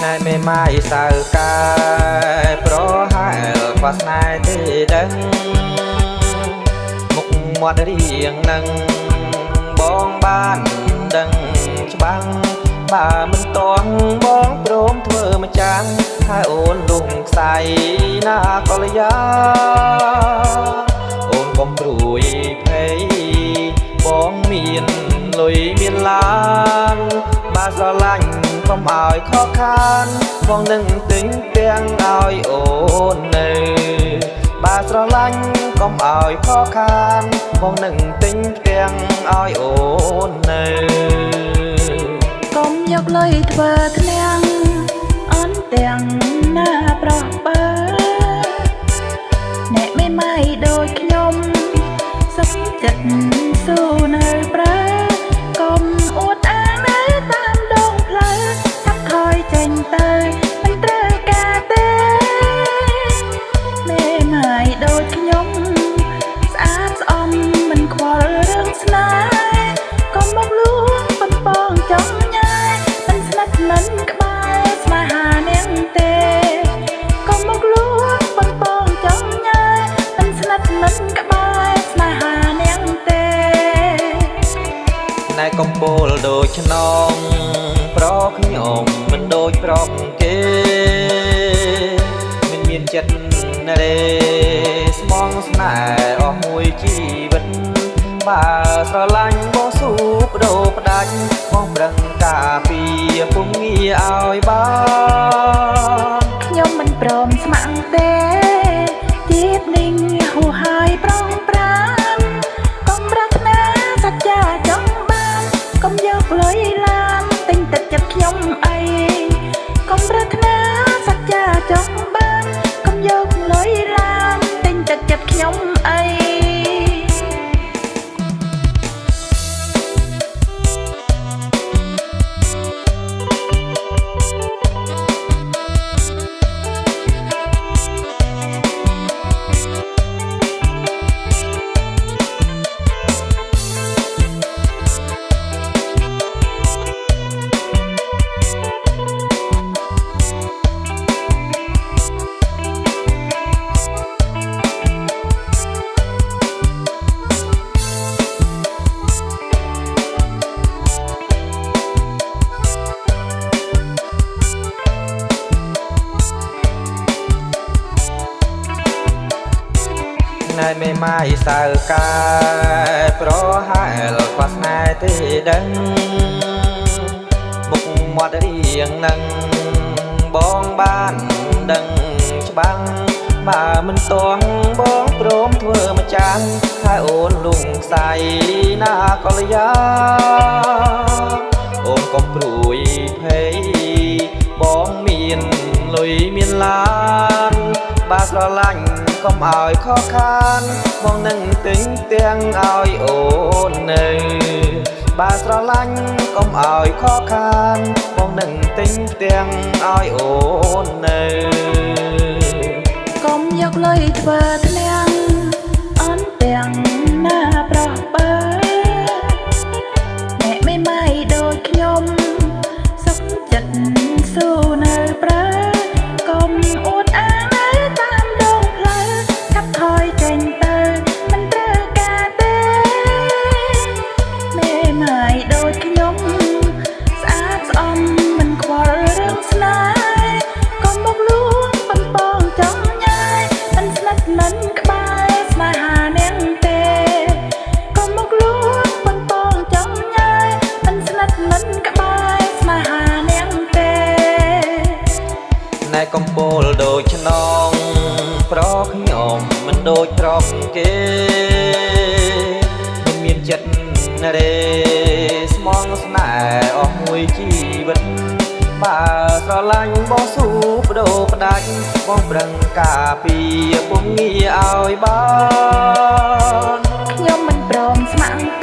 ណែមេម៉ាយសៅកាប្រហែលខ្វះស្នេហ៍ទេដឹងមុខមាត់រៀងនឹងបងបានដឹងច្បាំងបើមិនតន់បងព្រមធ្វើម្ចាំងហើយអូនលងខ្សែណាកលយាអូនកុំព្រួយភ័យបងមានលុយមានឡានបើស្រឡាញ់កុំឲ្យខកខានបងនឹងទិញទាំងឲ្យអូននៅបើស្រឡាញ់កុំឲ្យខកខានបងនឹងទិញទាំងឲ្យអូននៅកុំយកលុយធ្វើធ្នាំងអន់ទាំងណាប្រុសបើអ្នកមេម៉ាយដូចខ្ញុំសុខចិត្តស៊ូនៅប្រើកុំអួតអាងនៅតាមដងផ្លូវថាប់ថយចេញទៅមិនត្រូវការទេមេម៉ាយដូចខ្ញុំស្អាតស្អំមិនខ្វល់រឿងស្នេហ៍កុំមកលួងបំពងចង់ញ៉ាយមិនស្និទ្ធមិនក្បែរស្នេហានាងទេកុំមកលួងបំពងចង់ញ៉ាយមិនស្និទ្ធមិនក្បែរស្នេហានាងទេណែកំពូលដូចឆ្នងប្រខ្ញុំមិនដូចប្រកគេមិនមានចិត្តណាទេស្មងស្នេហ៍អស់មួយជីវិតបើស្រឡាញ់បងស៊ូបដូរផ្ដាច់បងប្រឹងការពារពុំងាឲ្យបានខ្ញុំមិនព្រមស្ម័គ្រទេទៀតនេះហួហើយប្រងប្រានកុំប្រាថ្នាសច្ចាចង់បានកុំយកលុយឡានទិញទឹកចិត្តខ្ញុំអីកុំប្រាថ្នាសច្ចាចង់បានកុំយកលុយឡានទិញទឹកចិត្តខ្ញុំអីណែមេម៉ាយសៅកាប្រហែលខ្វះស្នេហ៍ទេដឹងមុខមាត់រៀងនឹងបងបានដឹងច្បាំងបើមិនតន់បងព្រមធ្វើម្ចាំងហើយអូនលងខ្សែណាកលយាអូនកុំព្រួយភ័យបងមានលុយមានឡានបើស្រឡាញ់កុំឲ្យខកខានបងនឹងទិញទាំងឲ្យអូននៅបើស្រឡាញ់កុំឲ្យខកខានបងនឹងទិញទាំងឲ្យអូននៅកុំយកលុយធ្វើធ្នាំងអន់ទាំងណាប្រុសបើអ្នកមេម៉ាយដូចខ្ញុំសុខចិត្តស៊ូនៅប្រើកុំអួតអាងនៅតាមដងផ្លូវថាប់ថយចេញទៅមិនត្រូវការទេមេម៉ាយដូចខ្ញុំស្អាតស្អំមិនខ្វល់រឿងស្នេហ៍កុំមកលួងបំពងចង់ញ៉ាយមិនស្និទ្ធមិនក្បែរស្នេហានាងទេកុំមកលួងបំពងចង់ញ៉ាយមិនស្និទ្ធមិនក្បែរស្នេហានាងទេណែកំពូលដូចឆ្នងប្រខ្ញុំមិនដូចប្រកគេមិនមានចិត្តណាទេស្មងស្នេហ៍អស់មួយជីវិតបើស្រឡាញ់បងស៊ូបដូរផ្ដាច់បងប្រឹងការពារពុំងាឲ្យបានខ្ញុំមិនព្រមស្ម័គ្រ